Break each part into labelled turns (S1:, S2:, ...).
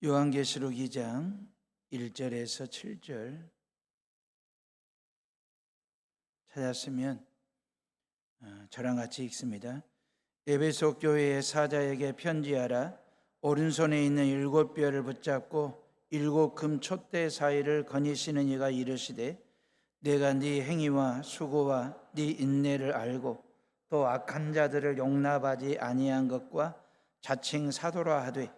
S1: 요한계시록 2장 1절에서 7절 찾았으면 저랑 같이 읽습니다. 에베소 교회의 사자에게 편지하라. 오른손에 있는 7뼈를 붙잡고 7 금 촛대 사이를 거니시는 이가 이르시되, 내가 네 행위와 수고와 네 인내를 알고 또 악한 자들을 용납하지 아니한 것과 자칭 사도라 하되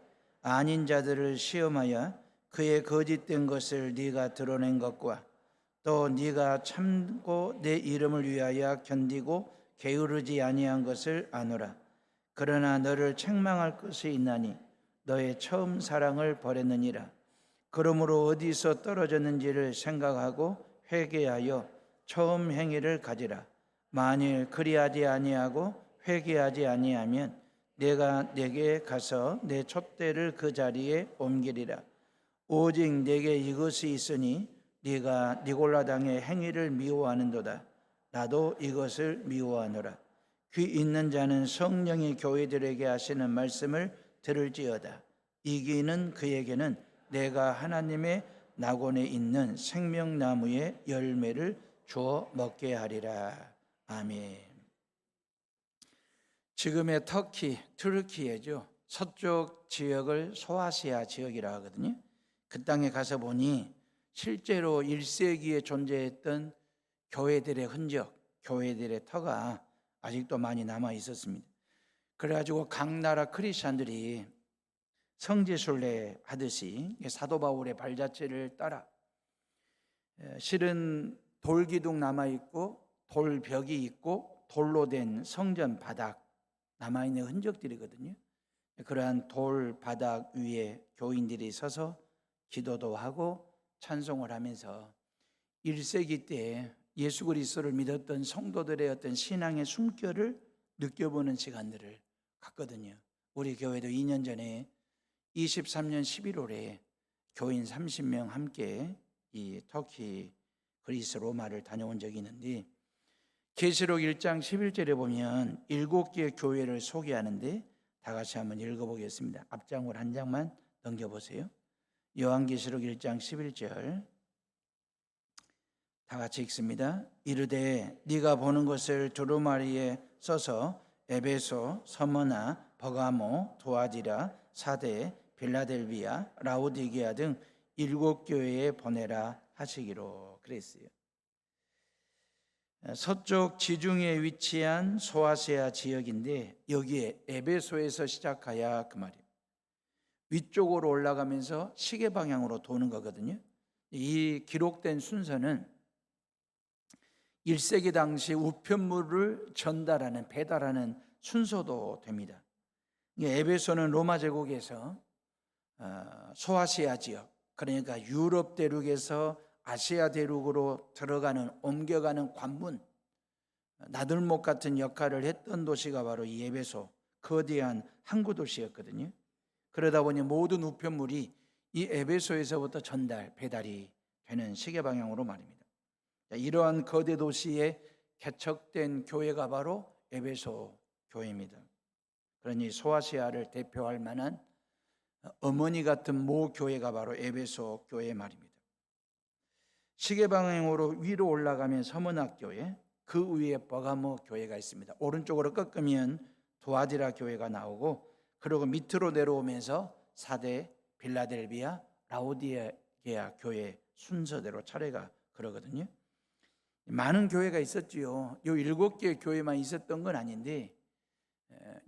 S1: 아닌 자들을 시험하여 그의 거짓된 것을 네가 드러낸 것과 또 네가 참고 내 이름을 위하여 견디고 게으르지 아니한 것을 아노라. 그러나 너를 책망할 것이 있나니 너의 처음 사랑을 버렸느니라. 그러므로 어디서 떨어졌는지를 생각하고 회개하여 처음 행위를 가지라. 만일 그리하지 아니하고 회개하지 아니하면 내가 내게 가서 내 촛대를 그 자리에 옮기리라. 오직 내게 이것이 있으니 네가 니골라 당의 행위를 미워하는도다. 나도 이것을 미워하노라. 귀 있는 자는 성령이 교회들에게 하시는 말씀을 들을지어다. 이기는 그에게는 내가 하나님의 낙원에 있는 생명나무의 열매를 주어 먹게 하리라. 아멘. 지금의 트르키예죠. 서쪽 지역을 소아시아 지역이라 하거든요. 그 땅에 가서 보니 실제로 1세기에 존재했던 교회들의 흔적, 교회들의 터가 아직도 많이 남아 있었습니다. 그래가지고 각 나라 크리스천들이 성지순례 하듯이 사도 바울의 발자취를 따라, 실은 돌기둥 남아있고 돌벽이 있고 돌로 된 성전 바닥 남아있는 흔적들이거든요. 그러한 돌 바닥 위에 교인들이 서서 기도도 하고 찬송을 하면서 1세기 때 예수 그리스도를 믿었던 성도들의 어떤 신앙의 숨결을 느껴보는 시간들을 갖거든요. 우리 교회도 2년 전에 23년 11월에 교인 30명 함께 이 터키, 그리스, 로마를 다녀온 적이 있는데, 계시록 1장 11절에 보면 7개의 교회를 소개하는데 다 같이 한번 읽어보겠습니다. 앞장을 한 장만 넘겨보세요. 요한계시록 1장 11절 다 같이 읽습니다. 이르되 네가 보는 것을 두루마리에 써서 에베소, 서머나, 버가모, 도아디라, 사데, 빌라델비아, 라오디게아 등 7교회에 보내라 하시기로 그랬어요. 서쪽 지중해에 위치한 소아시아 지역인데 여기에 에베소에서 시작하여 그 말이에요. 위쪽으로 올라가면서 시계 방향으로 도는 거거든요. 이 기록된 순서는 1세기 당시 우편물을 전달하는, 배달하는 순서도 됩니다. 에베소는 로마 제국에서 소아시아 지역, 그러니까 유럽 대륙에서 아시아 대륙으로 들어가는, 옮겨가는 관문, 나들목 같은 역할을 했던 도시가 바로 이 에베소, 거대한 항구 도시였거든요. 그러다 보니 모든 우편물이 이 에베소에서부터 전달, 배달이 되는 시계 방향으로 말입니다. 이러한 거대 도시에 개척된 교회가 바로 에베소 교회입니다. 그러니 소아시아를 대표할 만한 어머니 같은 모 교회가 바로 에베소 교회 말입니다. 시계 방향으로 위로 올라가면 서문학 교회, 그 위에 버가모 교회가 있습니다. 오른쪽으로 꺾으면 도아디라 교회가 나오고, 그리고 밑으로 내려오면서 사데, 빌라델비아, 라오디게아 교회 순서대로 차례가 그러거든요. 많은 교회가 있었지요. 요 7개의 교회만 있었던 건 아닌데,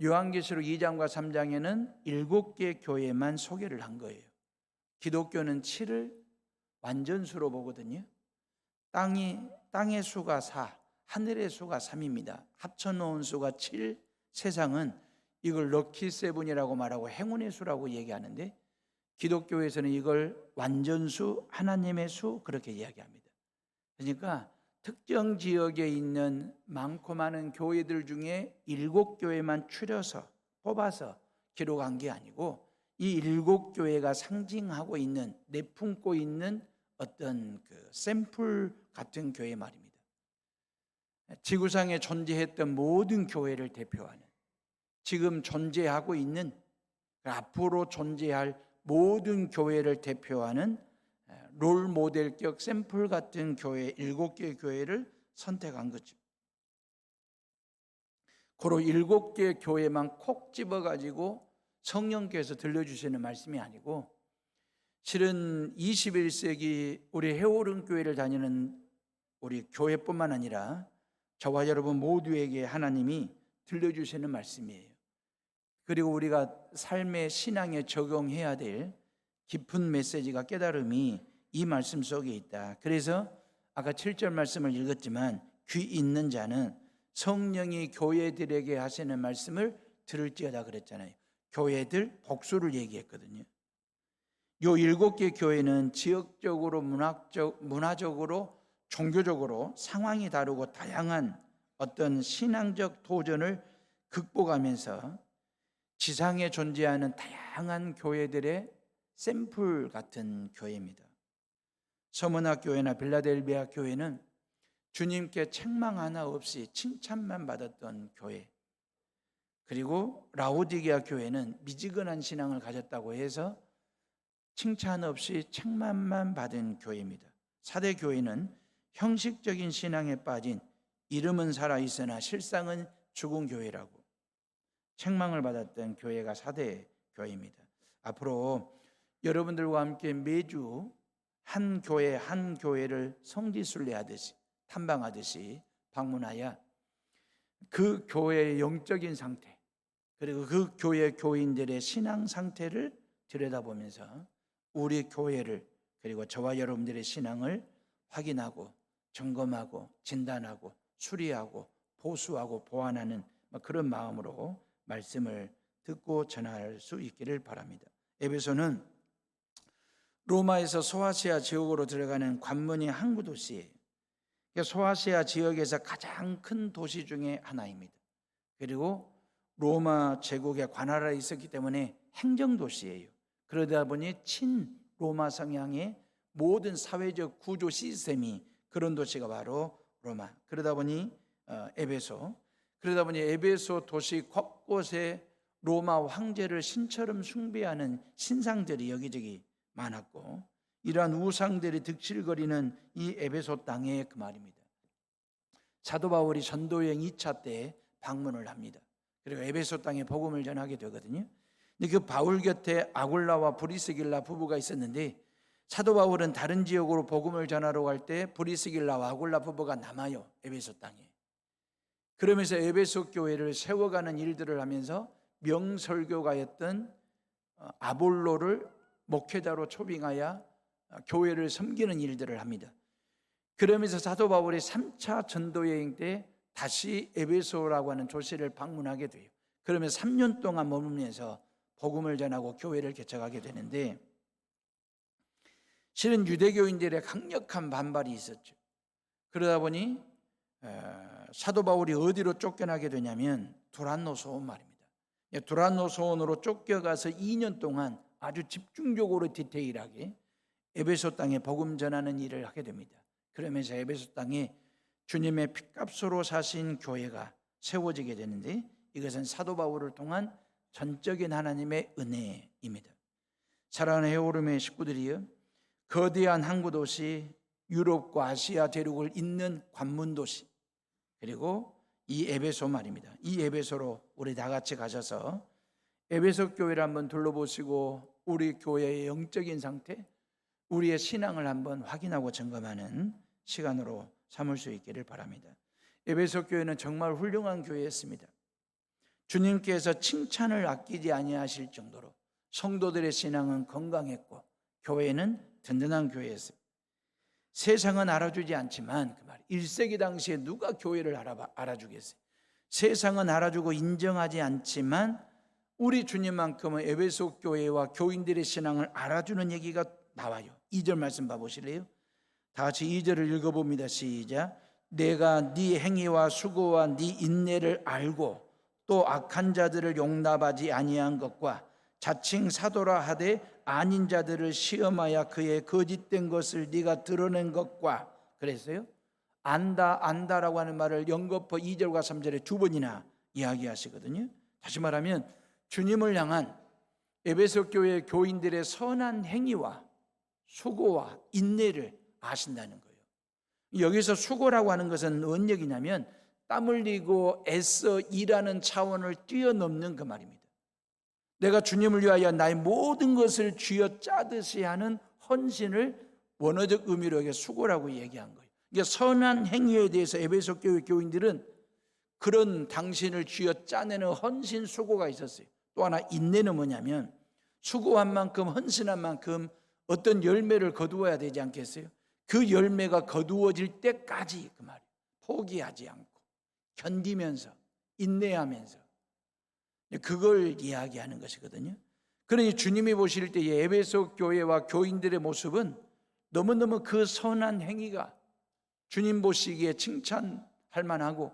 S1: 요한계시록 2장과 3장에는 7개의 교회만 소개를 한 거예요. 기독교는 7을 완전수로 보거든요. 땅의 수가 4, 하늘의 수가 3입니다. 합쳐놓은 수가 7, 세상은 이걸 럭키 세븐이라고 말하고 행운의 수라고 얘기하는데, 기독교에서는 이걸 완전수, 하나님의 수 그렇게 이야기합니다. 그러니까 특정 지역에 있는 많고 많은 교회들 중에 7교회만 추려서 뽑아서 기록한 게 아니고, 이 7교회가 상징하고 있는, 내품고 있는 어떤 그 샘플 같은 교회 말입니다. 지구상에 존재했던 모든 교회를 대표하는, 지금 존재하고 있는, 앞으로 존재할 모든 교회를 대표하는 롤 모델격 샘플 같은 교회 7개 교회를 선택한 거죠. 고로 7개 교회만 콕 집어가지고 성령께서 들려주시는 말씀이 아니고, 실은 21세기 우리 해오른 교회를 다니는 우리 교회뿐만 아니라 저와 여러분 모두에게 하나님이 들려주시는 말씀이에요. 그리고 우리가 삶의 신앙에 적용해야 될 깊은 메시지가, 깨달음이 이 말씀 속에 있다. 그래서 아까 7절 말씀을 읽었지만 귀 있는 자는 성령이 교회들에게 하시는 말씀을 들을지어다 그랬잖아요. 교회들 복수를 얘기했거든요. 요 7개 교회는 지역적으로, 문화적으로, 종교적으로 상황이 다르고 다양한 어떤 신앙적 도전을 극복하면서 지상에 존재하는 다양한 교회들의 샘플 같은 교회입니다. 서문학 교회나 빌라델비아 교회는 주님께 책망 하나 없이 칭찬만 받았던 교회, 그리고 라오디게아 교회는 미지근한 신앙을 가졌다고 해서 칭찬 없이 책망만 받은 교회입니다. 사대 교회는 형식적인 신앙에 빠진, 이름은 살아있으나 실상은 죽은 교회라고 책망을 받았던 교회가 사대 교회입니다. 앞으로 여러분들과 함께 매주 한 교회 한 교회를 성지순례하듯이, 탐방하듯이 방문하여 그 교회의 영적인 상태, 그리고 그 교회 교인들의 신앙 상태를 들여다보면서 우리 교회를, 그리고 저와 여러분들의 신앙을 확인하고 점검하고 진단하고 수리하고 보수하고 보완하는 그런 마음으로 말씀을 듣고 전할 수 있기를 바랍니다. 에베소는 로마에서 소아시아 지역으로 들어가는 관문이 항구 도시예요. 소아시아 지역에서 가장 큰 도시 중에 하나입니다. 그리고 로마 제국의 관할에 있었기 때문에 행정도시예요. 그러다 보니 친로마 성향의 모든 사회적 구조 시스템이 그런 도시가 바로 로마. 그러다 보니 에베소 도시 곳곳에 로마 황제를 신처럼 숭배하는 신상들이 여기저기 많았고, 이러한 우상들이 득실거리는 이 에베소 땅에 그 말입니다. 사도 바울이 전도여행 2차 때 방문을 합니다. 그리고 에베소 땅에 복음을 전하게 되거든요. 근데 그 바울 곁에 아굴라와 브리스길라 부부가 있었는데, 사도 바울은 다른 지역으로 복음을 전하러 갈 때 브리스길라와 아굴라 부부가 남아요, 에베소 땅에. 그러면서 에베소 교회를 세워가는 일들을 하면서 명설교가였던 아볼로를 목회자로 초빙하여 교회를 섬기는 일들을 합니다. 그러면서 사도 바울이 3차 전도여행 때 다시 에베소라고 하는 도시를 방문하게 돼요. 그러면서 3년 동안 머물면서 복음을 전하고 교회를 개척하게 되는데, 실은 유대교인들의 강력한 반발이 있었죠. 그러다 보니 사도 바울이 어디로 쫓겨나게 되냐면 두란노 소원 말입니다. 두란노 소원으로 쫓겨가서 2년 동안 아주 집중적으로 디테일하게 에베소 땅에 복음 전하는 일을 하게 됩니다. 그러면서 에베소 땅에 주님의 핏값으로 사신 교회가 세워지게 되는데, 이것은 사도 바울을 통한 전적인 하나님의 은혜입니다. 사랑하는 해오름의 식구들이요, 거대한 항구 도시, 유럽과 아시아 대륙을 잇는 관문 도시, 그리고 이 에베소 말입니다. 이 에베소로 우리 다 같이 가셔서 에베소 교회를 한번 둘러보시고 우리 교회의 영적인 상태, 우리의 신앙을 한번 확인하고 점검하는 시간으로 삼을 수 있기를 바랍니다. 에베소 교회는 정말 훌륭한 교회였습니다. 주님께서 칭찬을 아끼지 아니하실 정도로 성도들의 신앙은 건강했고 교회는 든든한 교회였습니다. 세상은 알아주지 않지만, 그 말 1세기 당시에 누가 교회를 알아주겠어요? 세상은 알아주고 인정하지 않지만 우리 주님만큼은 에베소 교회와 교인들의 신앙을 알아주는 얘기가 나와요. 2절 말씀 봐보실래요? 다 같이 2절을 읽어봅니다. 시작. 내가 네 행위와 수고와 네 인내를 알고 또 악한 자들을 용납하지 아니한 것과 자칭 사도라 하되 아닌 자들을 시험하여 그의 거짓된 것을 네가 드러낸 것과, 그랬어요. 안다라고 하는 말을 연거푸 2절과 3절에 두 번이나 이야기하시거든요. 다시 말하면 주님을 향한 에베소 교회 교인들의 선한 행위와 수고와 인내를 아신다는 거예요. 여기서 수고라고 하는 것은 뭔 얘기냐면 땀 흘리고 애써 일하는 차원을 뛰어넘는 그 말입니다. 내가 주님을 위하여 나의 모든 것을 쥐어 짜듯이 하는 헌신을 원어적 의미로 여기 수고라고 얘기한 거예요. 이게 선한 행위에 대해서 에베소 교회 교인들은 그런 당신을 쥐어 짜내는 헌신 수고가 있었어요. 또 하나 인내는 뭐냐면 수고한 만큼 헌신한 만큼 어떤 열매를 거두어야 되지 않겠어요? 그 열매가 거두어질 때까지 그 말이에요. 포기하지 않고 견디면서 인내하면서 그걸 이야기하는 것이거든요. 그러니 주님이 보실 때의 에베소 교회와 교인들의 모습은 너무너무 그 선한 행위가 주님 보시기에 칭찬할 만하고,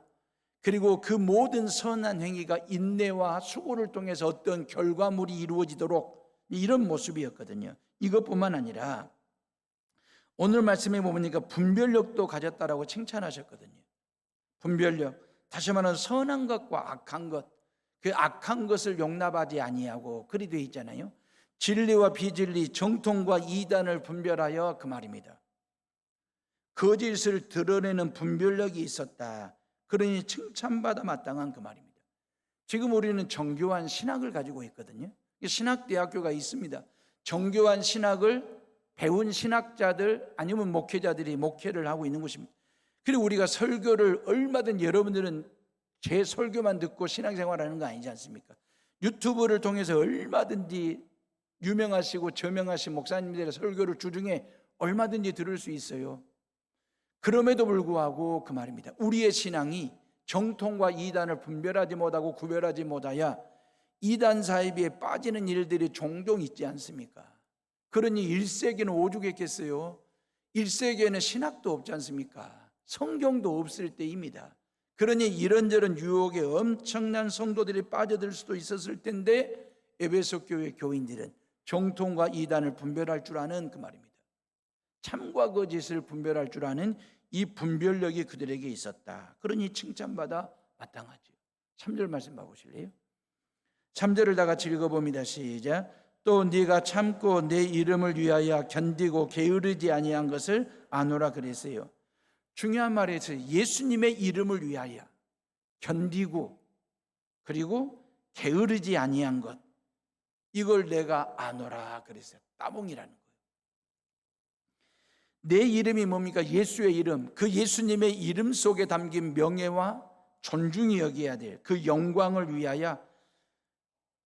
S1: 그리고 그 모든 선한 행위가 인내와 수고를 통해서 어떤 결과물이 이루어지도록 이런 모습이었거든요. 이것뿐만 아니라 오늘 말씀에 보니까 분별력도 가졌다라고 칭찬하셨거든요. 분별력, 다시 말하면 선한 것과 악한 것, 그 악한 것을 용납하지 아니하고 그리 되어 있잖아요. 진리와 비진리, 정통과 이단을 분별하여 그 말입니다. 거짓을 드러내는 분별력이 있었다. 그러니 칭찬받아 마땅한 그 말입니다. 지금 우리는 정교한 신학을 가지고 있거든요. 신학대학교가 있습니다. 정교한 신학을 배운 신학자들 아니면 목회자들이 목회를 하고 있는 곳입니다. 그리고 우리가 설교를 얼마든 여러분들은 제 설교만 듣고 신앙생활하는 거 아니지 않습니까? 유튜브를 통해서 얼마든지 유명하시고 저명하신 목사님들의 설교를 주중에 얼마든지 들을 수 있어요. 그럼에도 불구하고 그 말입니다. 우리의 신앙이 정통과 이단을 분별하지 못하고 구별하지 못하여 이단 사이비에 빠지는 일들이 종종 있지 않습니까? 그러니 1세기는 오죽했겠어요. 1세기에는 신학도 없지 않습니까? 성경도 없을 때입니다. 그러니 이런저런 유혹에 엄청난 성도들이 빠져들 수도 있었을 텐데 에베소 교회 교인들은 정통과 이단을 분별할 줄 아는 그 말입니다. 참과 거짓을 분별할 줄 아는 이 분별력이 그들에게 있었다. 그러니 칭찬받아 마땅하죠. 3절 말씀 봐보실래요? 3절을 다 같이 읽어봅니다. 시작. 또 네가 참고 내 이름을 위하여 견디고 게으르지 아니한 것을 아노라 그랬어요. 중요한 말에서 예수님의 이름을 위하여 견디고 그리고 게으르지 아니한 것, 이걸 내가 아노라 그랬어요. 따봉이라는 거예요. 내 이름이 뭡니까? 예수의 이름. 그 예수님의 이름 속에 담긴 명예와 존중이 여겨야 될 그 영광을 위하여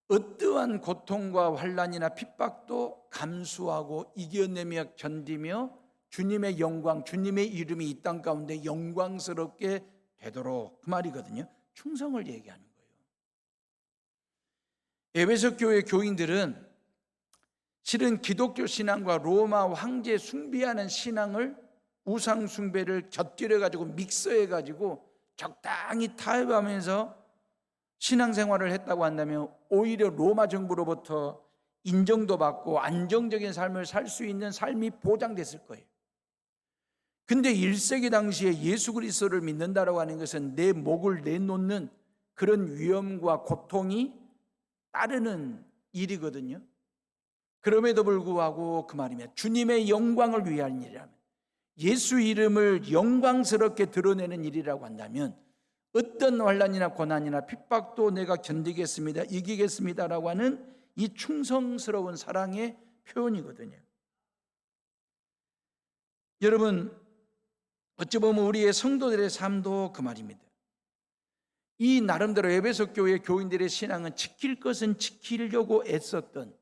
S1: 어떠한 고통과 환난이나 핍박도 감수하고 이겨내며 견디며 주님의 영광, 주님의 이름이 이 땅 가운데 영광스럽게 되도록, 그 말이거든요. 충성을 얘기하는 거예요. 에베소 교회 교인들은 실은 기독교 신앙과 로마 황제 숭배하는 신앙을, 우상 숭배를 곁들여 가지고 믹서해 가지고 적당히 타협하면서 신앙생활을 했다고 한다면 오히려 로마 정부로부터 인정도 받고 안정적인 삶을 살 수 있는 삶이 보장됐을 거예요. 근데 1세기 당시에 예수 그리스도를 믿는다라고 하는 것은 내 목을 내놓는 그런 위험과 고통이 따르는 일이거든요. 그럼에도 불구하고 그 말이면 주님의 영광을 위한 일이라면, 예수 이름을 영광스럽게 드러내는 일이라고 한다면 어떤 환난이나 고난이나 핍박도 내가 견디겠습니다, 이기겠습니다라고 하는 이 충성스러운 사랑의 표현이거든요. 여러분, 어찌 보면 우리의 성도들의 삶도 그 말입니다. 이 나름대로 에베소 교회 교인들의 신앙은 지킬 것은 지키려고 애썼던,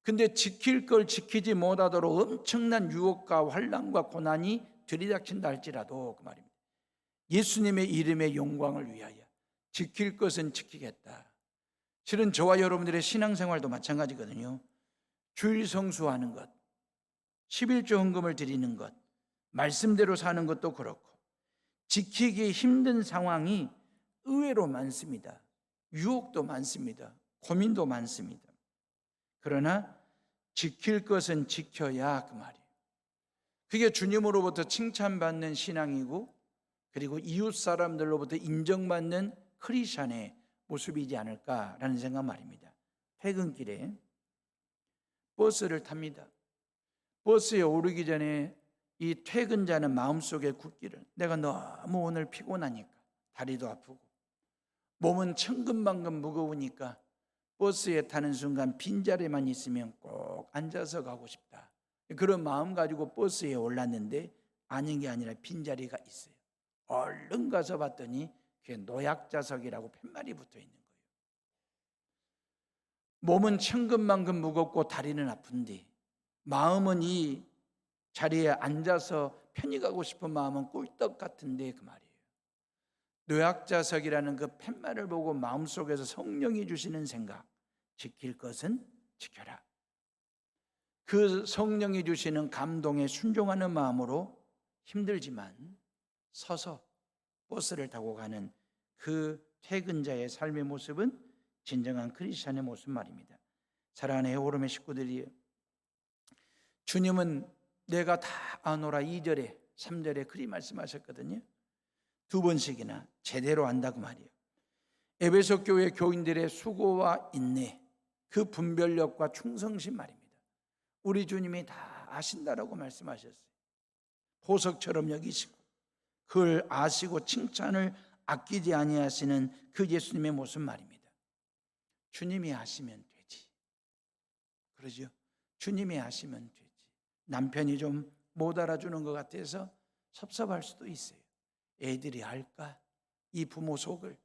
S1: 근데 지킬 걸 지키지 못하도록 엄청난 유혹과 환난과 고난이 들이닥친다 할지라도 그 말입니다. 예수님의 이름의 영광을 위하여 지킬 것은 지키겠다. 실은 저와 여러분들의 신앙생활도 마찬가지거든요. 주일 성수하는 것, 11조 헌금을 드리는 것, 말씀대로 사는 것도 그렇고 지키기 힘든 상황이 의외로 많습니다. 유혹도 많습니다. 고민도 많습니다. 그러나 지킬 것은 지켜야 그 말이에요. 그게 주님으로부터 칭찬받는 신앙이고, 그리고 이웃 사람들로부터 인정받는 크리스찬의 모습이지 않을까라는 생각 말입니다. 퇴근길에 버스를 탑니다. 버스에 오르기 전에 이 퇴근자는 마음속에 굳기를, 내가 너무 오늘 피곤하니까, 다리도 아프고 몸은 천근만근 무거우니까 버스에 타는 순간 빈자리만 있으면 꼭 앉아서 가고 싶다. 그런 마음 가지고 버스에 올랐는데 아닌 게 아니라 빈자리가 있어요. 얼른 가서 봤더니 그게 노약자석이라고 팻말이 붙어 있는 거예요. 몸은 천근만근 무겁고 다리는 아픈데 마음은 이 자리에 앉아서 편히 가고 싶은 마음은 꿀떡 같은데 그 말이에요. 노약자석이라는 그 팻말을 보고 마음속에서 성령이 주시는 생각, 지킬 것은 지켜라. 그 성령이 주시는 감동에 순종하는 마음으로 힘들지만 서서 버스를 타고 가는 그 퇴근자의 삶의 모습은 진정한 크리스찬의 모습 말입니다. 사랑하는 에오름의 식구들이, 주님은 내가 다 아노라 2절에 3절에 그리 말씀하셨거든요. 두 번씩이나 제대로 안다고 말이에요. 에베소 교회 교인들의 수고와 인내, 그 분별력과 충성심 말입니다. 우리 주님이 다 아신다라고 말씀하셨어요. 보석처럼 여기시고 그걸 아시고 칭찬을 아끼지 아니하시는 그 예수님의 모습 말입니다. 주님이 하시면 되지. 그러죠? 주님이 하시면 되지. 남편이 좀 못 알아주는 것 같아서 섭섭할 수도 있어요. 애들이 할까? 이 부모 속을,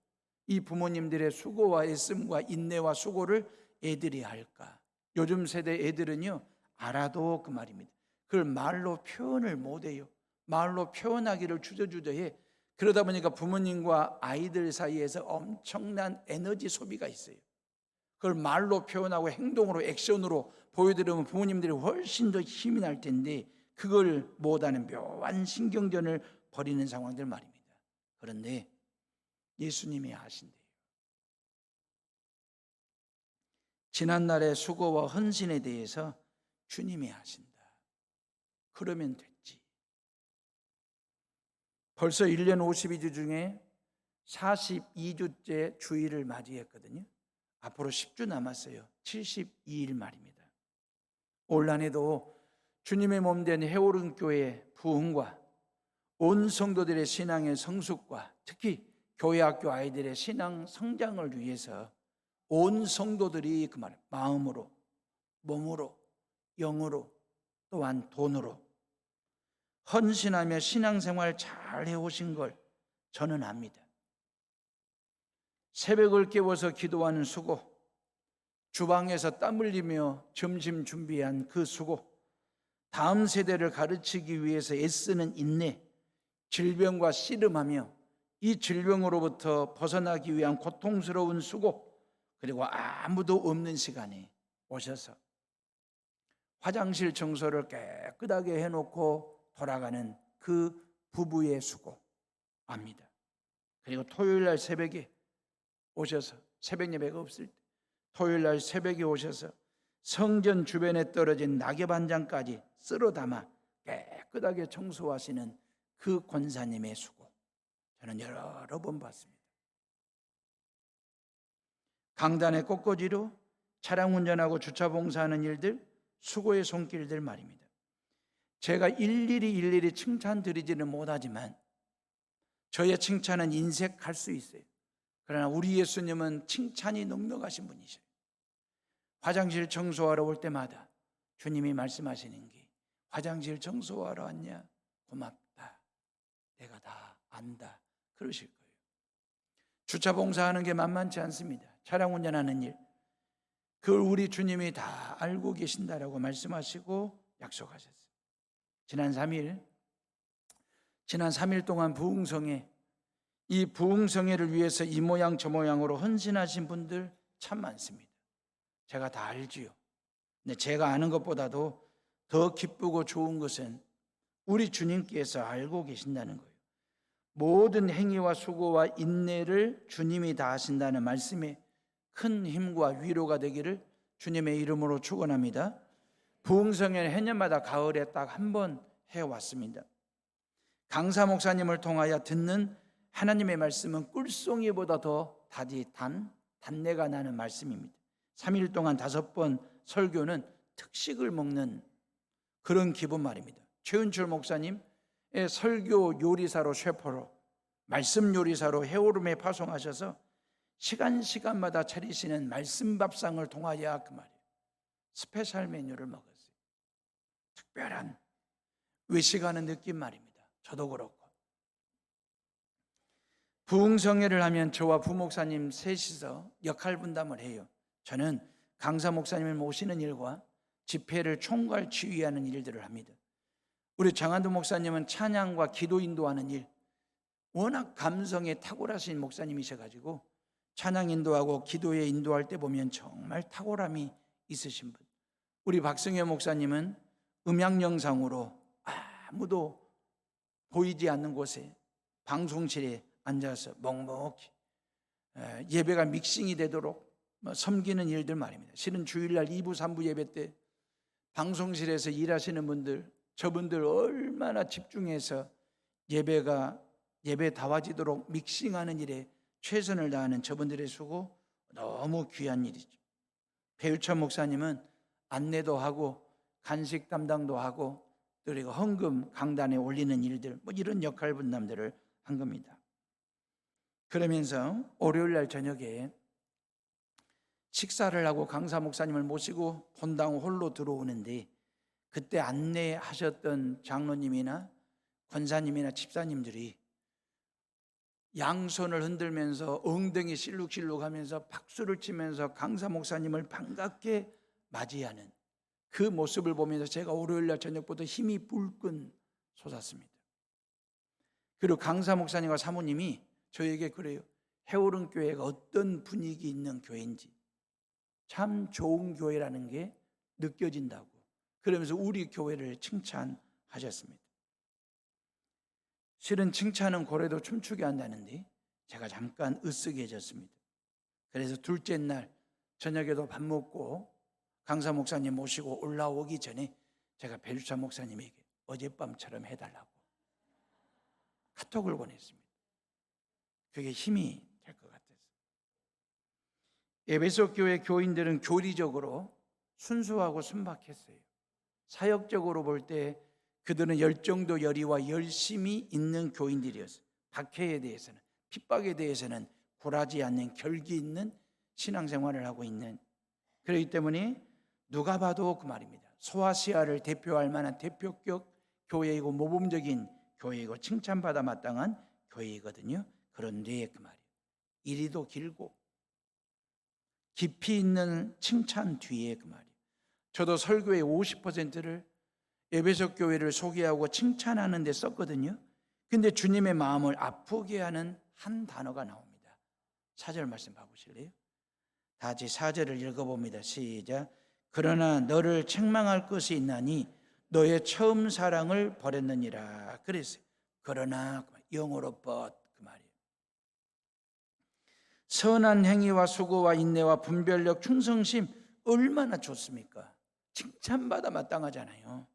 S1: 이 부모님들의 수고와 애씀과 인내와 수고를 애들이 할까? 요즘 세대 애들은요, 알아도 그 말입니다. 그걸 말로 표현을 못해요. 말로 표현하기를 주저주저해. 그러다 보니까 부모님과 아이들 사이에서 엄청난 에너지 소비가 있어요. 그걸 말로 표현하고 행동으로, 액션으로 보여드리면 부모님들이 훨씬 더 힘이 날 텐데 그걸 못하는 묘한 신경전을 벌이는 상황들 말입니다. 그런데 예수님이 하신대요. 지난날의 수고와 헌신에 대해서 주님이 하신다. 그러면 됐지. 벌써 1년 52주 중에 42주째 주일을 맞이했거든요. 앞으로 10주 남았어요. 72일 말입니다. 올 한해도 주님의 몸된 해오른 교회의 부흥과 온 성도들의 신앙의 성숙과 특히 교회 학교 아이들의 신앙 성장을 위해서 온 성도들이 그 말 마음으로, 몸으로, 영으로, 또한 돈으로 헌신하며 신앙생활 잘 해오신 걸 저는 압니다. 새벽을 깨워서 기도하는 수고, 주방에서 땀 흘리며 점심 준비한 그 수고, 다음 세대를 가르치기 위해서 애쓰는 인내, 질병과 씨름하며 이 질병으로부터 벗어나기 위한 고통스러운 수고, 그리고 아무도 없는 시간에 오셔서 화장실 청소를 깨끗하게 해놓고 돌아가는 그 부부의 수고 압니다. 그리고 토요일날 새벽에 오셔서, 새벽 예배가 없을 때 토요일날 새벽에 오셔서 성전 주변에 떨어진 낙엽 한 장까지 쓸어 담아 깨끗하게 청소하시는 그 권사님의 수고, 저는 여러 번 봤습니다. 강단의 꽃꽂이로 차량 운전하고 주차 봉사하는 일들, 수고의 손길들 말입니다. 제가 일일이 칭찬드리지는 못하지만 저의 칭찬은 인색할 수 있어요. 그러나 우리 예수님은 칭찬이 넉넉하신 분이셔요. 화장실 청소하러 올 때마다 주님이 말씀하시는 게, 화장실 청소하러 왔냐? 고맙다. 내가 다 안다. 그러실 거예요. 주차 봉사하는 게 만만치 않습니다. 차량 운전하는 일, 그걸 우리 주님이 다 알고 계신다라고 말씀하시고 약속하셨어요. 지난 3일 동안 부흥성회, 이 부흥성회를 위해서 이 모양 저 모양으로 헌신하신 분들 참 많습니다. 제가 다 알지요. 근데 제가 아는 것보다도 더 기쁘고 좋은 것은 우리 주님께서 알고 계신다는 거예요. 모든 행위와 수고와 인내를 주님이 다 하신다는 말씀에 큰 힘과 위로가 되기를 주님의 이름으로 축원합니다. 부흥성회는 해년마다 가을에 딱 한 번 해왔습니다. 강사 목사님을 통하여 듣는 하나님의 말씀은 꿀송이보다 더 단내가 나는 말씀입니다. 3일 동안 5번 설교는 특식을 먹는 그런 기분 말입니다. 최은철 목사님 설교 요리사로 셰퍼로 말씀 요리사로 해오름에 파송하셔서 시간마다 차리시는 말씀 밥상을 통하여 그 말이에요. 스페셜 메뉴를 먹었어요. 특별한 외식하는 느낌 말입니다. 저도 그렇고. 부흥성회를 하면 저와 부목사님 셋이서 역할 분담을 해요. 저는 강사 목사님을 모시는 일과 집회를 총괄 지휘하는 일들을 합니다. 우리 장한도 목사님은 찬양과 기도 인도하는 일, 워낙 감성에 탁월하신 목사님이셔가지고 찬양 인도하고 기도에 인도할 때 보면 정말 탁월함이 있으신 분. 우리 박승현 목사님은 음향 영상으로 아무도 보이지 않는 곳에 방송실에 앉아서 묵묵히 예배가 믹싱이 되도록 섬기는 일들 말입니다. 실은 주일날 2부 3부 예배 때 방송실에서 일하시는 분들, 저분들 얼마나 집중해서 예배 다와지도록 믹싱하는 일에 최선을 다하는 저분들의 수고 너무 귀한 일이죠. 배유찬 목사님은 안내도 하고 간식 담당도 하고 그리고 헌금 강단에 올리는 일들, 이런 역할 분담들을 한 겁니다. 그러면서 월요일날 저녁에 식사를 하고 강사 목사님을 모시고 본당 홀로 들어오는데 그때 안내하셨던 장로님이나 권사님이나 집사님들이 양손을 흔들면서 엉덩이 실룩실룩하면서 박수를 치면서 강사 목사님을 반갑게 맞이하는 그 모습을 보면서 제가 월요일날 저녁부터 힘이 불끈 솟았습니다. 그리고 강사 목사님과 사모님이 저에게 그래요. 해오른 교회가 어떤 분위기 있는 교회인지 참 좋은 교회라는 게 느껴진다고 그러면서 우리 교회를 칭찬하셨습니다. 실은 칭찬은 고래도 춤추게 한다는데 제가 잠깐 으쓱해졌습니다. 그래서 둘째 날 저녁에도 밥 먹고 강사 목사님 모시고 올라오기 전에 제가 배주찬 목사님에게 어젯밤처럼 해달라고 카톡을 보냈습니다. 그게 힘이 될 것 같아서. 에베소 교회 교인들은 교리적으로 순수하고 순박했어요. 사역적으로 볼 때 그들은 열정도 열의와 열심이 있는 교인들이었어요. 박해에 대해서는, 핍박에 대해서는 굴하지 않는 결기 있는 신앙생활을 하고 있는, 그렇기 때문에 누가 봐도 그 말입니다. 소아시아를 대표할 만한 대표격 교회이고 모범적인 교회이고 칭찬받아 마땅한 교회이거든요. 그런데 그 말이에요. 이리도 길고 깊이 있는 칭찬 뒤에 그 말이에요. 저도 설교의 50%를 에베소 교회를 소개하고 칭찬하는 데 썼거든요. 근데 주님의 마음을 아프게 하는 한 단어가 나옵니다. 4절 말씀 봐보실래요? 다 같이 4절을 읽어봅니다. 시작. 그러나 너를 책망할 것이 있나니 너의 처음 사랑을 버렸느니라. 그랬어요. 그러나 영어로 but 그 말이에요. 선한 행위와 수고와 인내와 분별력, 충성심 얼마나 좋습니까? 칭찬받아 마땅하잖아요.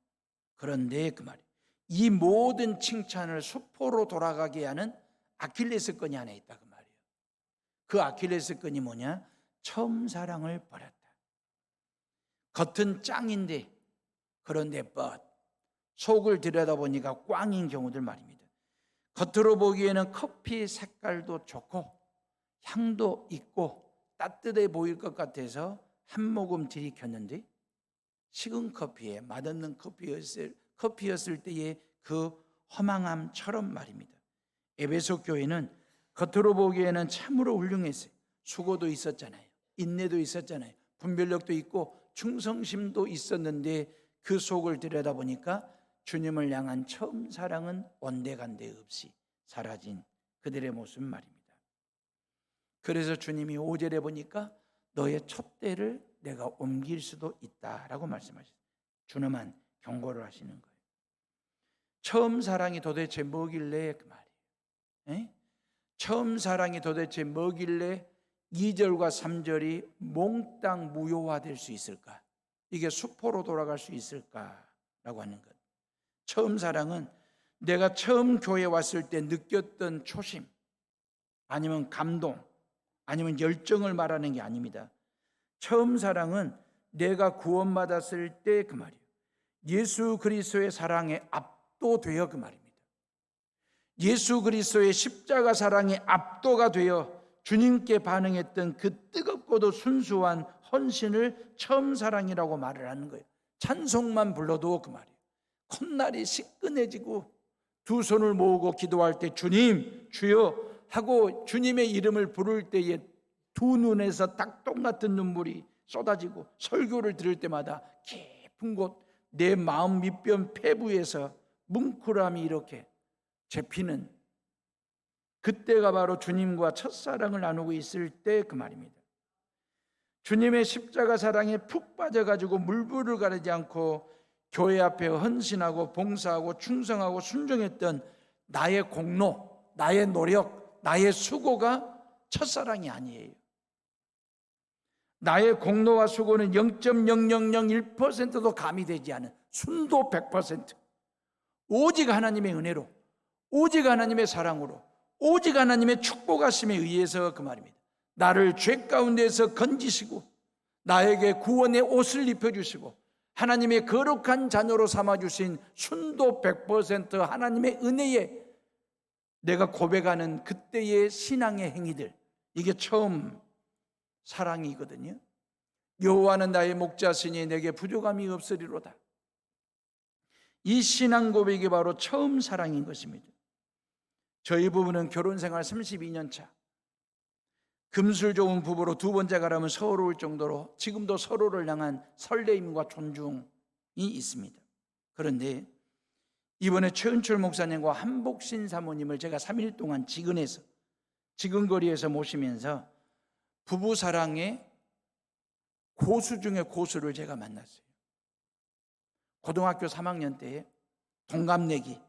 S1: 그런데 그 말이에요. 이 모든 칭찬을 수포로 돌아가게 하는 아킬레스건이 하나 있다 그 말이에요. 그 아킬레스건이 뭐냐? 처음 사랑을 버렸다. 겉은 짱인데 그런데 but 속을 들여다보니까 꽝인 경우들 말입니다. 겉으로 보기에는 커피 색깔도 좋고 향도 있고 따뜻해 보일 것 같아서 한 모금 들이켰는데 식은 커피에 맛없는 커피였을 때의 그 허망함처럼 말입니다. 에베소 교회는 겉으로 보기에는 참으로 훌륭했어요. 수고도 있었잖아요. 인내도 있었잖아요. 분별력도 있고 충성심도 있었는데 그 속을 들여다보니까 주님을 향한 처음 사랑은 온데간데 없이 사라진 그들의 모습 말입니다. 그래서 주님이 5절에 보니까 너의 촛대를 내가 옮길 수도 있다라고 말씀하셨어요. 준엄한 경고를 하시는 거예요. 처음 사랑이 도대체 뭐길래 그 말이에요. 처음 사랑이 도대체 뭐길래 2절과 3절이 몽땅 무효화될 수 있을까? 이게 수포로 돌아갈 수 있을까라고 하는 것. 처음 사랑은 내가 처음 교회 왔을 때 느꼈던 초심 아니면 감동 아니면 열정을 말하는 게 아닙니다. 처음 사랑은 내가 구원받았을 때 그 말이에요. 예수 그리스도의 사랑에 압도되어 그 말입니다. 예수 그리스도의 십자가 사랑에 압도가 되어 주님께 반응했던 그 뜨겁고도 순수한 헌신을 처음 사랑이라고 말을 하는 거예요. 찬송만 불러도 그 말이에요. 콧날이 시끈해지고 두 손을 모으고 기도할 때 주님, 주여 하고 주님의 이름을 부를 때에 두 눈에서 닭똥 같은 눈물이 쏟아지고 설교를 들을 때마다 깊은 곳 내 마음 밑변 폐부에서 뭉클함이 이렇게 잡히는 그때가 바로 주님과 첫사랑을 나누고 있을 때 그 말입니다. 주님의 십자가 사랑에 푹 빠져가지고 물불을 가리지 않고 교회 앞에 헌신하고 봉사하고 충성하고 순종했던 나의 공로, 나의 노력, 나의 수고가 첫사랑이 아니에요. 나의 공로와 수고는 0.0001%도 가미되지 않은 순도 100%, 오직 하나님의 은혜로, 오직 하나님의 사랑으로, 오직 하나님의 축복하심에 의해서 그 말입니다. 나를 죄 가운데서 건지시고 나에게 구원의 옷을 입혀주시고 하나님의 거룩한 자녀로 삼아주신 순도 100% 하나님의 은혜에 내가 고백하는 그때의 신앙의 행위들, 이게 처음 사랑이거든요. 여호와는 나의 목자시니 내게 부족함이 없으리로다. 이 신앙 고백이 바로 처음 사랑인 것입니다. 저희 부부는 결혼생활 32년 차, 금술 좋은 부부로 두 번째 가라면 서러울 정도로 지금도 서로를 향한 설레임과 존중이 있습니다. 그런데 이번에 최은철 목사님과 한복신 사모님을 제가 3일 동안 지근거리에서 모시면서 부부 사랑의 고수 중에 고수를 제가 만났어요. 고등학교 3학년 때에 동갑내기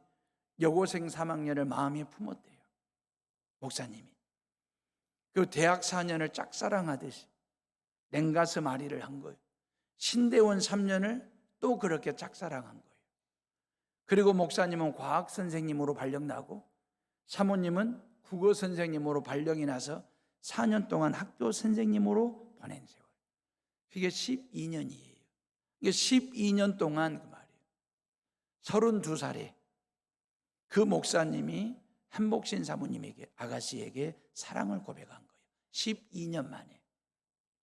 S1: 여고생 3학년을 마음에 품었대요. 목사님이. 그 대학 4년을 짝사랑하듯이 냉가슴 아리를 한 거예요. 신대원 3년을 또 그렇게 짝사랑한 거예요. 그리고 목사님은 과학 선생님으로 발령나고 사모님은 국어 선생님으로 발령이 나서 4년 동안 학교 선생님으로 보낸 세월. 그게 12년이에요. 이게 12년 동안 그 말이에요. 32살에 그 목사님이 한복신 사모님에게, 아가씨에게 사랑을 고백한 거예요. 12년 만에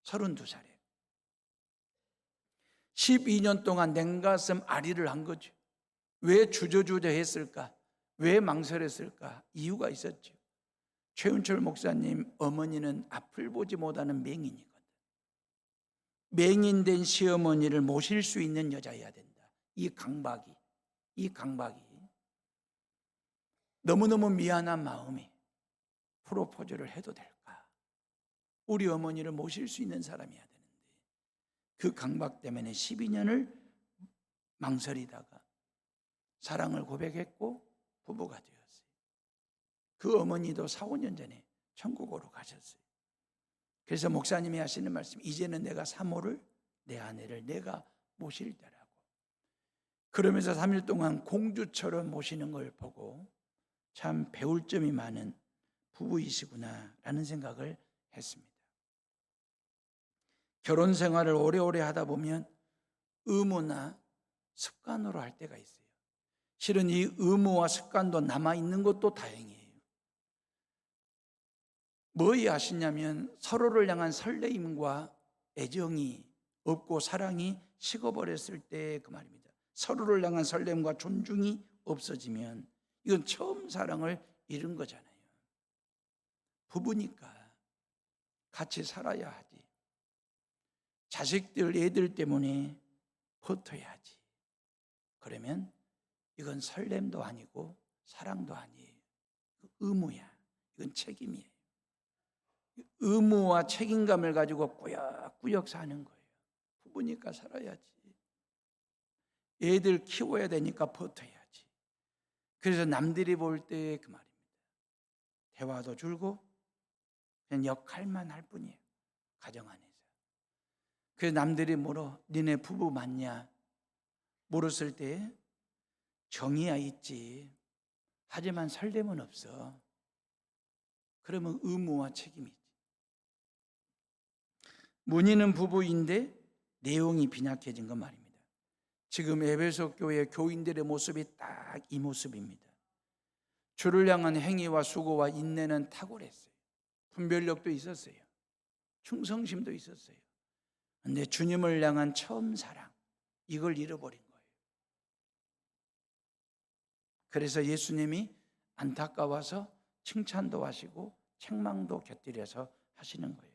S1: 32살에 12년 동안 냉가슴 아리를 한 거죠. 왜 주저주저 했을까? 왜 망설였을까? 이유가 있었죠. 최은철 목사님 어머니는 앞을 보지 못하는 맹인이거든. 맹인된 시어머니를 모실 수 있는 여자여야 된다. 이 강박이 너무너무 미안한 마음에 프로포즈를 해도 될까? 우리 어머니를 모실 수 있는 사람이어야 되는데 그 강박 때문에 12년을 망설이다가 사랑을 고백했고 부부가 되었어요. 그 어머니도 4, 5년 전에 천국으로 가셨어요. 그래서 목사님이 하시는 말씀, 이제는 내가 사모를, 내 아내를 내가 모실 때라고. 그러면서 3일 동안 공주처럼 모시는 걸 보고 참 배울 점이 많은 부부이시구나 라는 생각을 했습니다. 결혼 생활을 오래오래 하다 보면 의무나 습관으로 할 때가 있어요. 실은 이 의무와 습관도 남아있는 것도 다행이에요. 뭐이 아시냐면 서로를 향한 설레임과 애정이 없고 사랑이 식어버렸을 때 그 말입니다. 서로를 향한 설렘과 존중이 없어지면 이건 처음 사랑을 잃은 거잖아요. 부부니까 같이 살아야 하지. 자식들, 애들 때문에 버텨야지. 그러면 이건 설렘도 아니고 사랑도 아니에요. 의무야. 이건 책임이에요. 의무와 책임감을 가지고 꾸역꾸역 사는 거예요. 부부니까 살아야지. 애들 키워야 되니까 버텨야지. 그래서 남들이 볼 때 그 말입니다. 대화도 줄고 그냥 역할만 할 뿐이에요. 가정 안에서. 그래서 남들이 물어, 니네 부부 맞냐? 물었을 때 정이야 있지. 하지만 설렘은 없어. 그러면 의무와 책임이지. 문희는 부부인데 내용이 빈약해진 건 말입니다. 지금 에베소 교회 교인들의 모습이 딱 이 모습입니다. 주를 향한 행위와 수고와 인내는 탁월했어요. 분별력도 있었어요. 충성심도 있었어요. 그런데 주님을 향한 처음 사랑, 이걸 잃어버린 거예요. 그래서 예수님이 안타까워서 칭찬도 하시고 책망도 곁들여서 하시는 거예요.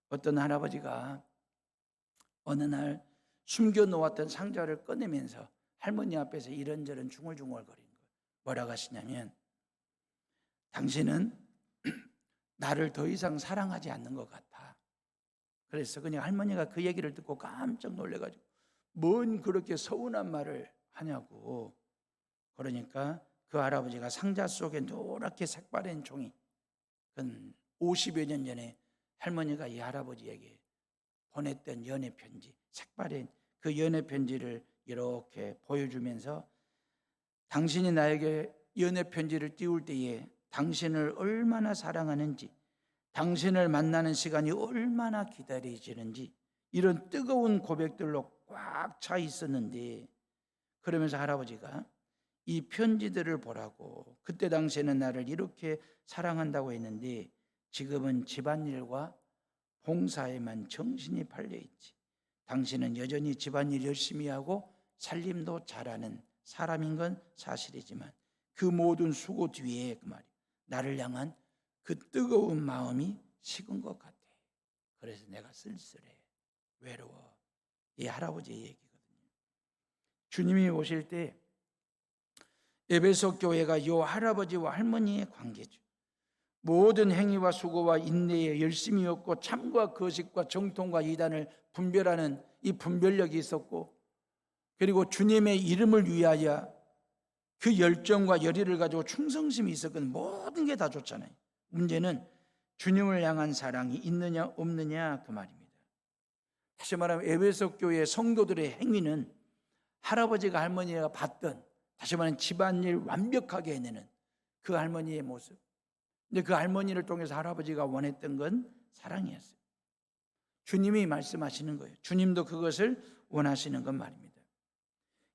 S1: 어떤 할아버지가 어느 날 숨겨놓았던 상자를 꺼내면서 할머니 앞에서 이런저런 중얼중얼거리는 거예요. 뭐라고 하시냐면, 당신은 나를 더 이상 사랑하지 않는 것 같아. 그래서 그냥 할머니가 그 얘기를 듣고 깜짝 놀래가지고 뭔 그렇게 서운한 말을 하냐고. 그러니까 그 할아버지가 상자 속에 노랗게 색바랜 종이, 그건 50여 년 전에 할머니가 이 할아버지에게 보냈던 연애 편지, 색바랜 그 연애 편지를 이렇게 보여주면서, 당신이 나에게 연애 편지를 띄울 때에 당신을 얼마나 사랑하는지, 당신을 만나는 시간이 얼마나 기다려지는지, 이런 뜨거운 고백들로 꽉 차 있었는데, 그러면서 할아버지가 이 편지들을 보라고, 그때 당시에는 나를 이렇게 사랑한다고 했는데 지금은 집안일과 봉사에만 정신이 팔려있지. 당신은 여전히 집안일 열심히 하고 살림도 잘하는 사람인 건 사실이지만 그 모든 수고 뒤에 그 말이 나를 향한 그 뜨거운 마음이 식은 것 같아. 그래서 내가 쓸쓸해, 외로워. 이 할아버지의 얘기거든요. 주님이 오실 때 에베소 교회가 이 할아버지와 할머니의 관계죠. 모든 행위와 수고와 인내에 열심이었고 참과 거짓과 정통과 이단을 분별하는 이 분별력이 있었고, 그리고 주님의 이름을 위하여 그 열정과 열의를 가지고 충성심이 있었거든. 모든 게 다 좋잖아요. 문제는 주님을 향한 사랑이 있느냐 없느냐, 그 말입니다. 다시 말하면 에베소 교회 성도들의 행위는 할아버지가 할머니가 봤던, 다시 말하면 집안일 완벽하게 해내는 그 할머니의 모습. 근데 그 할머니를 통해서 할아버지가 원했던 건 사랑이었어요. 주님이 말씀하시는 거예요. 주님도 그것을 원하시는 건 말입니다.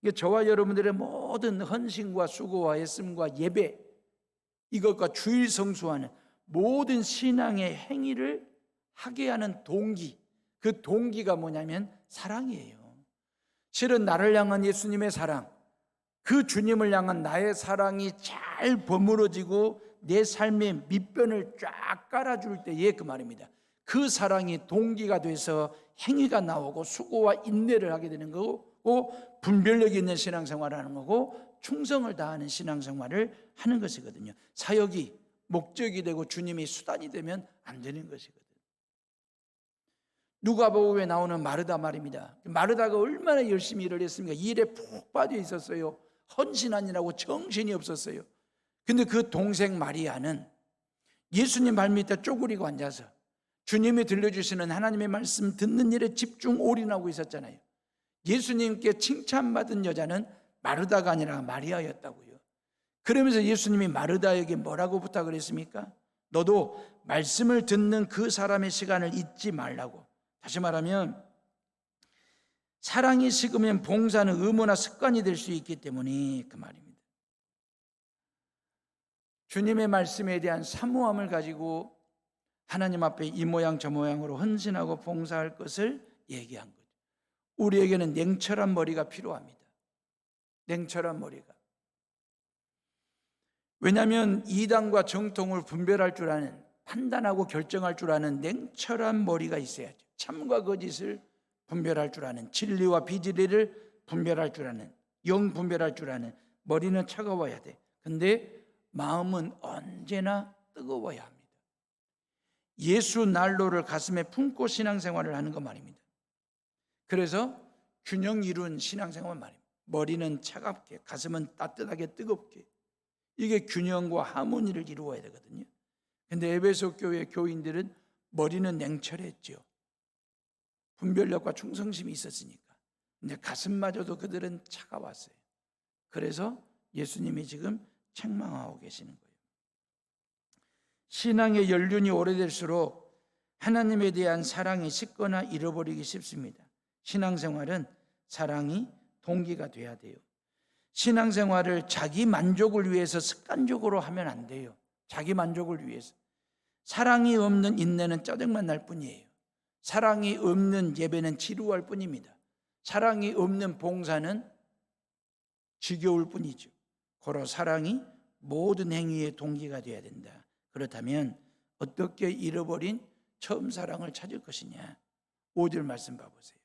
S1: 이게 저와 여러분들의 모든 헌신과 수고와 애씀과 예배, 이것과 주일 성수하는 모든 신앙의 행위를 하게 하는 동기, 그 동기가 뭐냐면 사랑이에요. 실은 나를 향한 예수님의 사랑, 그 주님을 향한 나의 사랑이 잘 버무러지고 내 삶의 밑변을 쫙 깔아줄 때에 그 말입니다. 그 사랑이 동기가 돼서 행위가 나오고 수고와 인내를 하게 되는 거고, 분별력이 있는 신앙생활을 하는 거고, 충성을 다하는 신앙생활을 하는 것이거든요. 사역이 목적이 되고 주님이 수단이 되면 안 되는 것이거든요. 누가복음에 나오는 마르다 말입니다. 마르다가 얼마나 열심히 일을 했습니까? 일에 푹 빠져 있었어요. 헌신하느라고 정신이 없었어요. 근데 그 동생 마리아는 예수님 발밑에 쪼그리고 앉아서 주님이 들려주시는 하나님의 말씀 듣는 일에 집중 올인하고 있었잖아요. 예수님께 칭찬받은 여자는 마르다가 아니라 마리아였다고요. 그러면서 예수님이 마르다에게 뭐라고 부탁을 했습니까? 너도 말씀을 듣는 그 사람의 시간을 잊지 말라고. 다시 말하면 사랑이 식으면 봉사는 의무나 습관이 될 수 있기 때문에 그 말입니다. 주님의 말씀에 대한 사모함을 가지고 하나님 앞에 이 모양 저 모양으로 헌신하고 봉사할 것을 얘기한 거죠. 우리에게는 냉철한 머리가 필요합니다. 냉철한 머리가. 왜냐하면 이단과 정통을 분별할 줄 아는, 판단하고 결정할 줄 아는 냉철한 머리가 있어야죠. 참과 거짓을 분별할 줄 아는, 진리와 비진리를 분별할 줄 아는, 영 분별할 줄 아는 머리는 차가워야 돼. 근데 마음은 언제나 뜨거워야 합니다. 예수 난로를 가슴에 품고 신앙생활을 하는 것 말입니다. 그래서 균형 이룬 신앙생활 말입니다. 머리는 차갑게, 가슴은 따뜻하게 뜨겁게, 이게 균형과 하모니를 이루어야 되거든요. 근데 에베소 교회 교인들은 머리는 냉철했죠. 분별력과 충성심이 있었으니까. 근데 가슴마저도 그들은 차가웠어요. 그래서 예수님이 지금 책망하고 계시는 거예요. 신앙의 연륜이 오래될수록 하나님에 대한 사랑이 식거나 잃어버리기 쉽습니다. 신앙생활은 사랑이 동기가 돼야 돼요. 신앙생활을 자기 만족을 위해서 습관적으로 하면 안 돼요. 자기 만족을 위해서. 사랑이 없는 인내는 짜증만 날 뿐이에요. 사랑이 없는 예배는 지루할 뿐입니다. 사랑이 없는 봉사는 지겨울 뿐이죠. 고로 사랑이 모든 행위의 동기가 되어야 된다. 그렇다면 어떻게 잃어버린 처음 사랑을 찾을 것이냐? 5절 말씀 봐보세요.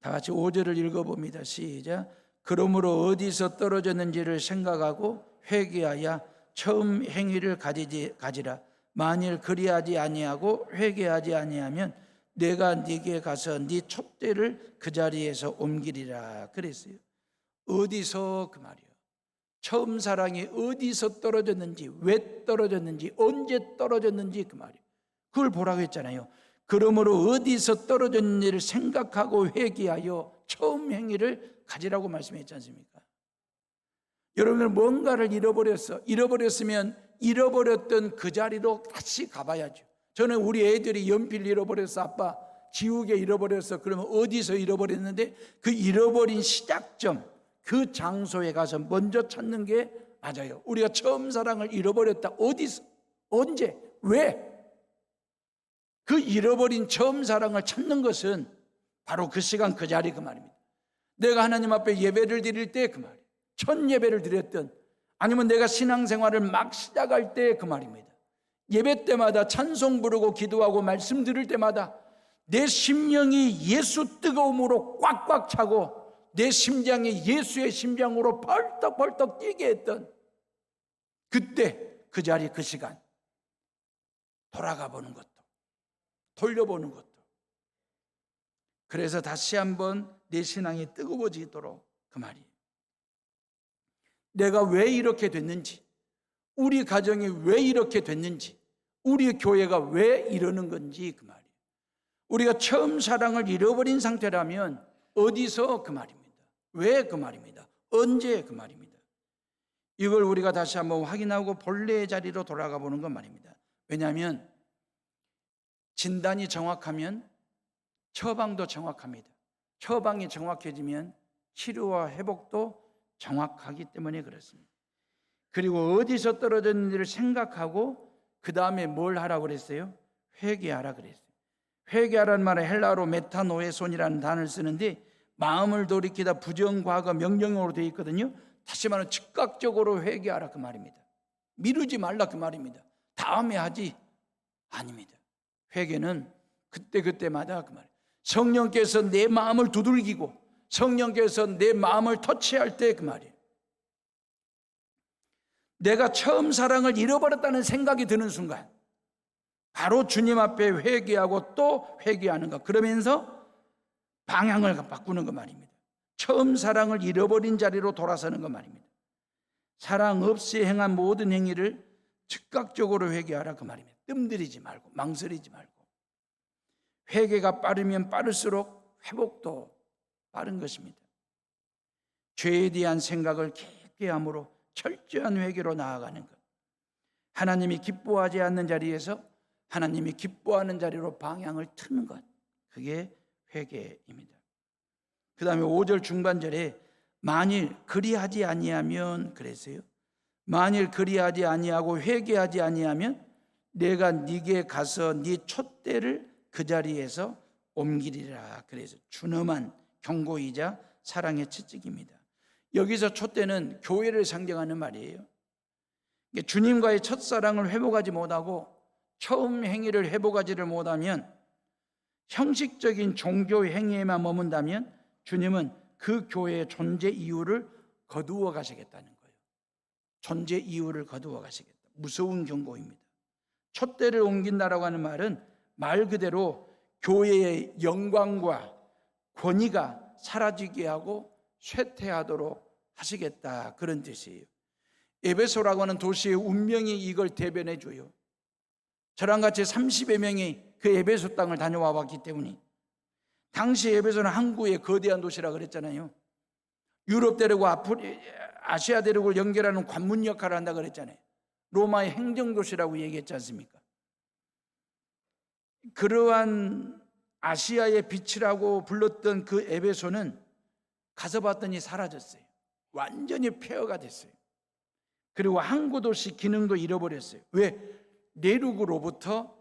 S1: 다 같이 5절을 읽어봅니다. 시작. 그러므로 어디서 떨어졌는지를 생각하고 회개하여 처음 행위를 가지라. 만일 그리하지 아니하고 회개하지 아니하면 내가 네게 가서 네 촛대를 그 자리에서 옮기리라. 그랬어요. 어디서, 그 말이에요. 처음 사랑이 어디서 떨어졌는지, 왜 떨어졌는지, 언제 떨어졌는지, 그 말이에요. 그걸 보라고 했잖아요. 그러므로 어디서 떨어졌는지를 생각하고 회개하여 처음 행위를 가지라고 말씀했지 않습니까? 여러분들 뭔가를 잃어버렸으면 잃어버렸던 그 자리로 다시 가봐야죠. 저는 우리 애들이 연필 잃어버렸어, 아빠 지우개 잃어버렸어. 그러면 어디서 잃어버렸는데 그 잃어버린 시작점, 그 장소에 가서 먼저 찾는 게 맞아요. 우리가 처음 사랑을 잃어버렸다. 어디서, 언제, 왜? 그 잃어버린 처음 사랑을 찾는 것은 바로 그 시간 그 자리, 그 말입니다. 내가 하나님 앞에 예배를 드릴 때 그 말이에요. 첫 예배를 드렸던, 아니면 내가 신앙생활을 막 시작할 때 그 말입니다. 예배 때마다 찬송 부르고 기도하고 말씀 들을 때마다 내 심령이 예수 뜨거움으로 꽉꽉 차고 내 심장이 예수의 심장으로 벌떡벌떡 뛰게 했던 그때, 그 자리, 그 시간 돌아가 보는 것도, 돌려보는 것도, 그래서 다시 한번 내 신앙이 뜨거워지도록, 그 말이에요. 내가 왜 이렇게 됐는지, 우리 가정이 왜 이렇게 됐는지, 우리 교회가 왜 이러는 건지, 그 말이에요. 우리가 처음 사랑을 잃어버린 상태라면 어디서, 그 말입니다. 왜, 그 말입니다. 언제, 그 말입니다. 이걸 우리가 다시 한번 확인하고 본래의 자리로 돌아가 보는 건 말입니다. 왜냐하면 진단이 정확하면 처방도 정확합니다. 처방이 정확해지면 치료와 회복도 정확하기 때문에 그렇습니다. 그리고 어디서 떨어졌는지를 생각하고 그 다음에 뭘 하라고 그랬어요? 회개하라 그랬어요. 회개하라는 말은 헬라어로 메타노에손이라는 단어를 쓰는데 마음을 돌이키다 부정과거 명령어로 되어 있거든요. 다시 말하면 즉각적으로 회개하라, 그 말입니다. 미루지 말라, 그 말입니다. 다음에 하지, 아닙니다. 회개는 그때그때마다, 그 말이에요. 성령께서 내 마음을 두들기고 성령께서 내 마음을 터치할 때, 그 말이에요. 내가 처음 사랑을 잃어버렸다는 생각이 드는 순간 바로 주님 앞에 회개하고 또 회개하는 것, 그러면서 방향을 바꾸는 것 말입니다. 처음 사랑을 잃어버린 자리로 돌아서는 것 말입니다. 사랑 없이 행한 모든 행위를 즉각적으로 회개하라, 그 말입니다. 뜸들이지 말고 망설이지 말고. 회개가 빠르면 빠를수록 회복도 빠른 것입니다. 죄에 대한 생각을 깊게 함으로 철저한 회개로 나아가는 것. 하나님이 기뻐하지 않는 자리에서 하나님이 기뻐하는 자리로 방향을 트는 것. 그게 회개입니다. 그 다음에 5절 중반절에 만일 그리하지 아니하면 그랬어요. 만일 그리하지 아니하고 회개하지 아니하면 내가 네게 가서 네 촛대를 그 자리에서 옮기리라. 그래서 준엄한 경고이자 사랑의 채찍입니다. 여기서 촛대는 교회를 상징하는 말이에요. 주님과의 첫사랑을 회복하지 못하고 처음 행위를 회복하지를 못하면 형식적인 종교 행위에만 머문다면 주님은 그 교회의 존재 이유를 거두어 가시겠다는 거예요. 존재 이유를 거두어 가시겠다. 무서운 경고입니다. 촛대를 옮긴다라고 하는 말은 말 그대로 교회의 영광과 권위가 사라지게 하고 쇠퇴하도록 하시겠다, 그런 뜻이에요. 에베소라고 하는 도시의 운명이 이걸 대변해 줘요. 저랑 같이 30여 명이 그 에베소 땅을 다녀와 봤기 때문에, 당시 에베소는 항구의 거대한 도시라 그랬잖아요. 유럽 대륙과 아시아 대륙을 연결하는 관문 역할을 한다 그랬잖아요. 로마의 행정도시라고 얘기했지 않습니까? 그러한 아시아의 빛이라고 불렀던 그 에베소는 가서 봤더니 사라졌어요. 완전히 폐허가 됐어요. 그리고 항구 도시 기능도 잃어버렸어요. 왜? 내륙으로부터,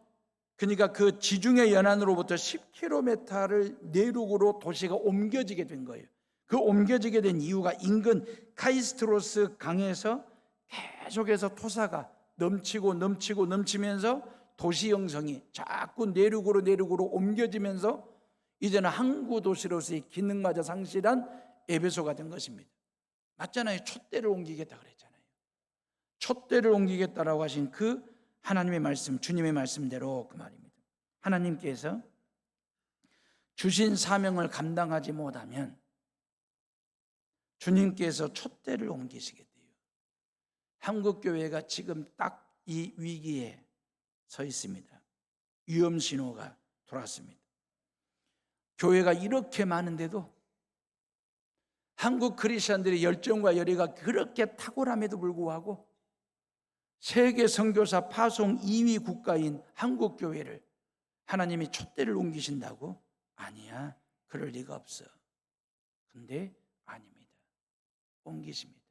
S1: 그러니까 그 지중해 연안으로부터 10km를 내륙으로 도시가 옮겨지게 된 거예요. 그 옮겨지게 된 이유가 인근 카이스트로스 강에서 계속해서 토사가 넘치면서 도시 형성이 자꾸 내륙으로 옮겨지면서 이제는 항구 도시로서의 기능마저 상실한 에베소가 된 것입니다. 맞잖아요. 촛대를 옮기겠다 그랬잖아요. 촛대를 옮기겠다라고 하신 그 하나님의 말씀, 주님의 말씀대로 그 말입니다. 하나님께서 주신 사명을 감당하지 못하면 주님께서 촛대를 옮기시게 돼요. 한국교회가 지금 딱 이 위기에 서 있습니다. 위험 신호가 돌았습니다. 교회가 이렇게 많은데도 한국 크리스천들의 열정과 열의가 그렇게 탁월함에도 불구하고 세계 선교사 파송 2위 국가인 한국 교회를 하나님이 촛대를 옮기신다고? 아니야, 그럴 리가 없어. 근데 아닙니다. 옮기십니다.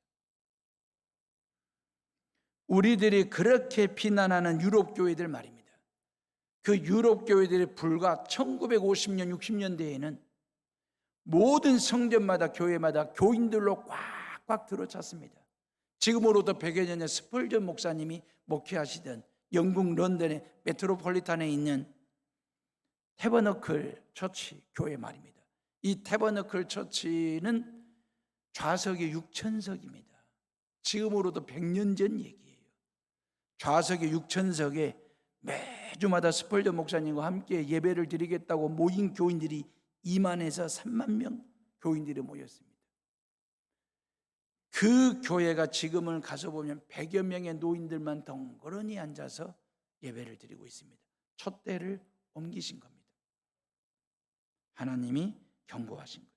S1: 우리들이 그렇게 비난하는 유럽 교회들 말입니다. 그 유럽 교회들이 불과 1950년, 60년대에는 모든 성전마다 교회마다 교인들로 꽉꽉 들어찼습니다. 지금으로부터 100여 년에 스펄전 목사님이 목회하시던 영국 런던의 메트로폴리탄에 있는 태버너클 처치 교회 말입니다. 이 태버너클 처치는 좌석이 6,000석입니다. 지금으로부터 100년 전 얘기예요. 좌석이 6,000석에 매주마다 스펄전 목사님과 함께 예배를 드리겠다고 모인 교인들이 2만에서 3만 명 교인들이 모였습니다. 그 교회가 지금은 가서 보면 100여 명의 노인들만 덩그러니 앉아서 예배를 드리고 있습니다. 촛대를 옮기신 겁니다. 하나님이 경고하신 거죠.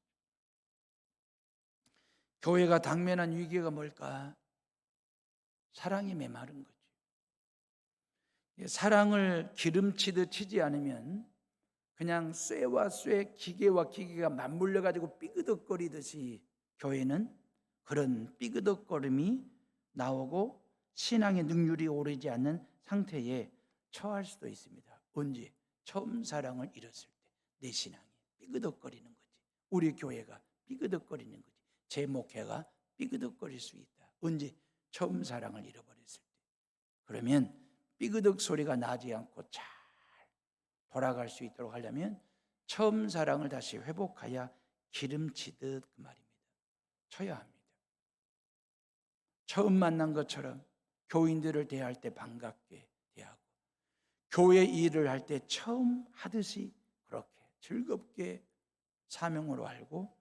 S1: 교회가 당면한 위기가 뭘까? 사랑이 메마른 거죠. 사랑을 기름치듯 치지 않으면 그냥 쇠와 쇠, 기계와 기계가 맞물려 가지고 삐그덕거리듯이 교회는 그런 삐그덕거림이 나오고 신앙의 능률이 오르지 않는 상태에 처할 수도 있습니다. 언제? 처음 사랑을 잃었을 때 내 신앙이 삐그덕거리는 거지. 우리 교회가 삐그덕거리는 거지. 제 목회가 삐그덕거릴 수 있다. 언제? 처음 사랑을 잃어버렸을 때. 그러면 삐그덕 소리가 나지 않고 잘 돌아갈 수 있도록 하려면 처음 사랑을 다시 회복하여 기름치듯 그 말입니다. 쳐야 합니다. 처음 만난 것처럼 교인들을 대할 때 반갑게 대하고 교회 일을 할 때 처음 하듯이 그렇게 즐겁게 사명으로 알고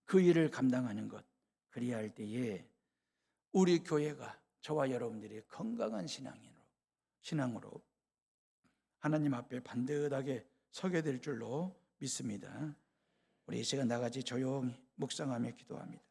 S1: 그 일을 감당하는 것, 그리야 할 때에 우리 교회가 저와 여러분들이 건강한 신앙으로 하나님 앞에 반듯하게 서게 될 줄로 믿습니다. 우리 이 시간 나같이 조용히 묵상하며 기도합니다.